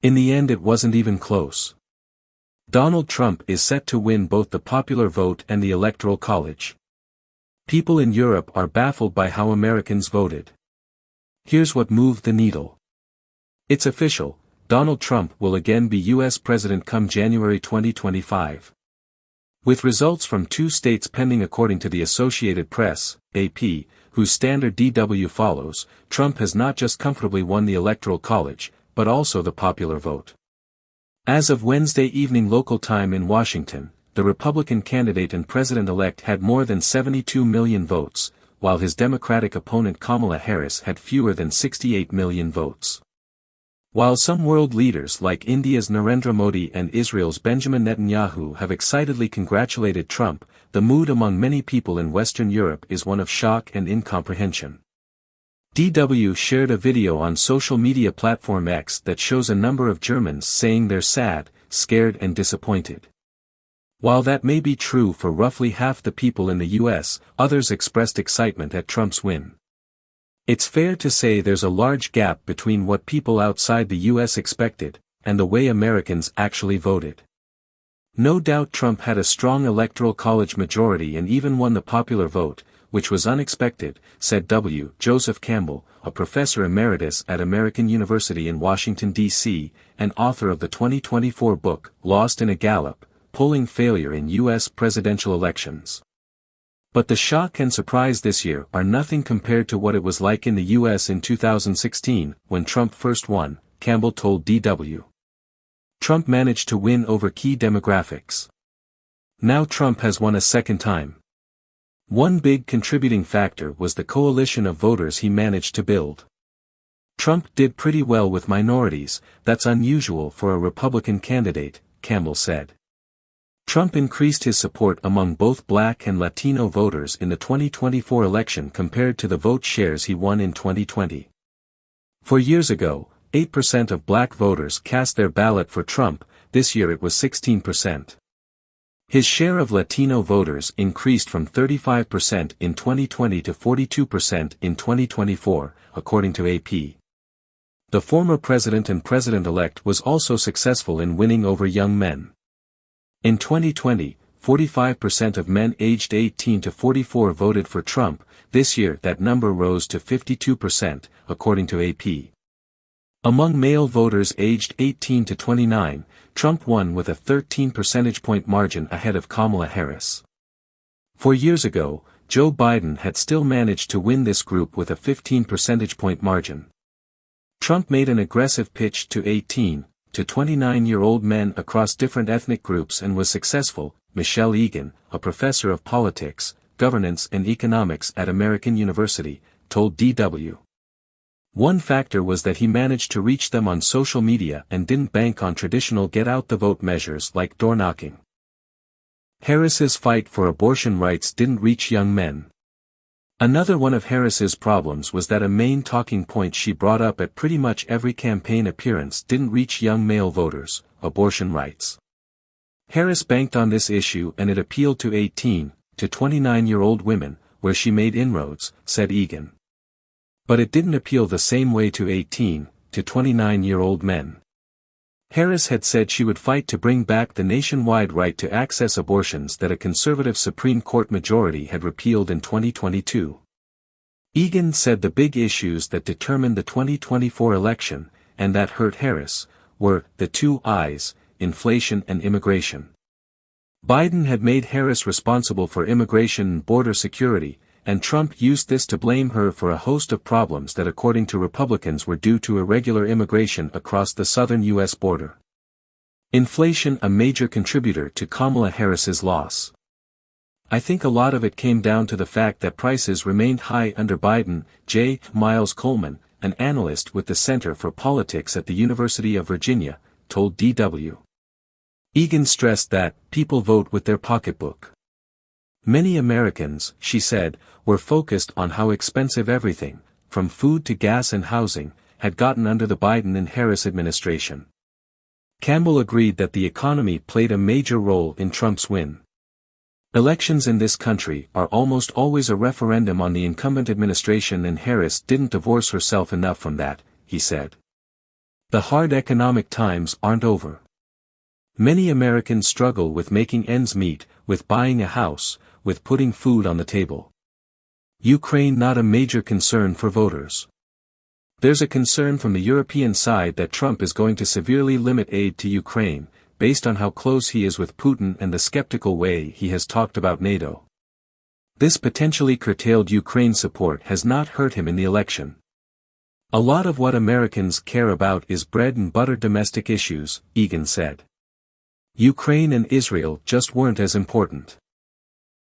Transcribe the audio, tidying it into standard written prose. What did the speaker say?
In the end it wasn't even close. Donald Trump is set to win both the popular vote and the Electoral College. People in Europe are baffled by how Americans voted. Here's what moved the needle. It's official, Donald Trump will again be U.S. President come January 2025. With results from 2 states pending according to the Associated Press, AP, whose standard DW follows, Trump has not just comfortably won the Electoral College, but also the popular vote. As of Wednesday evening local time in Washington, the Republican candidate and president-elect had more than 72 million votes, while his Democratic opponent Kamala Harris had fewer than 68 million votes. While some world leaders like India's Narendra Modi and Israel's Benjamin Netanyahu have excitedly congratulated Trump, the mood among many people in Western Europe is one of shock and incomprehension. DW shared a video on social media platform X that shows a number of Germans saying they're sad, scared and disappointed. While that may be true for roughly half the people in the US, others expressed excitement at Trump's win. It's fair to say there's a large gap between what people outside the US expected, and the way Americans actually voted. No doubt Trump had a strong Electoral College majority and even won the popular vote, which was unexpected, said W. Joseph Campbell, a professor emeritus at American University in Washington, D.C., and author of the 2024 book, Lost in a Gallup, Polling Failure in U.S. Presidential Elections. But the shock and surprise this year are nothing compared to what it was like in the U.S. in 2016, when Trump first won, Campbell told DW. Trump managed to win over key demographics. Now Trump has won a second time. One big contributing factor was the coalition of voters he managed to build. Trump did pretty well with minorities, that's unusual for a Republican candidate, Campbell said. Trump increased his support among both Black and Latino voters in the 2024 election compared to the vote shares he won in 2020. 4 years ago, 8% of Black voters cast their ballot for Trump, this year it was 16%. His share of Latino voters increased from 35% in 2020 to 42% in 2024, according to AP. The former president and president-elect was also successful in winning over young men. In 2020, 45% of men aged 18 to 44 voted for Trump, this year that number rose to 52%, according to AP. Among male voters aged 18 to 29, Trump won with a 13 percentage point margin ahead of Kamala Harris. 4 years ago, Joe Biden had still managed to win this group with a 15 percentage point margin. Trump made an aggressive pitch to 18 to 29-year-old men across different ethnic groups and was successful, Michelle Egan, a professor of politics, governance and economics at American University, told DW. One factor was that he managed to reach them on social media and didn't bank on traditional get-out-the-vote measures like door-knocking. Harris's fight for abortion rights didn't reach young men. Another one of Harris's problems was that a main talking point she brought up at pretty much every campaign appearance didn't reach young male voters: abortion rights. Harris banked on this issue and it appealed to 18 to 29-year-old women, where she made inroads, said Egan. But it didn't appeal the same way to 18 to 29-year-old men. Harris had said she would fight to bring back the nationwide right to access abortions that a conservative Supreme Court majority had repealed in 2022. Egan said the big issues that determined the 2024 election, and that hurt Harris, were the two I's, inflation and immigration. Biden had made Harris responsible for immigration and border security, and Trump used this to blame her for a host of problems that according to Republicans were due to irregular immigration across the southern U.S. border. Inflation a major contributor to Kamala Harris's loss. I think a lot of it came down to the fact that prices remained high under Biden, J. Miles Coleman, an analyst with the Center for Politics at the University of Virginia, told DW. Egan stressed that, people vote with their pocketbook. Many Americans, she said, were focused on how expensive everything, from food to gas and housing, had gotten under the Biden and Harris administration. Campbell agreed that the economy played a major role in Trump's win. Elections in this country are almost always a referendum on the incumbent administration, and Harris didn't divorce herself enough from that, he said. The hard economic times aren't over. Many Americans struggle with making ends meet, with buying a house, with putting food on the table. Ukraine not a major concern for voters. There's a concern from the European side that Trump is going to severely limit aid to Ukraine, based on how close he is with Putin and the skeptical way he has talked about NATO. This potentially curtailed Ukraine support has not hurt him in the election. A lot of what Americans care about is bread and butter domestic issues, Egan said. Ukraine and Israel just weren't as important.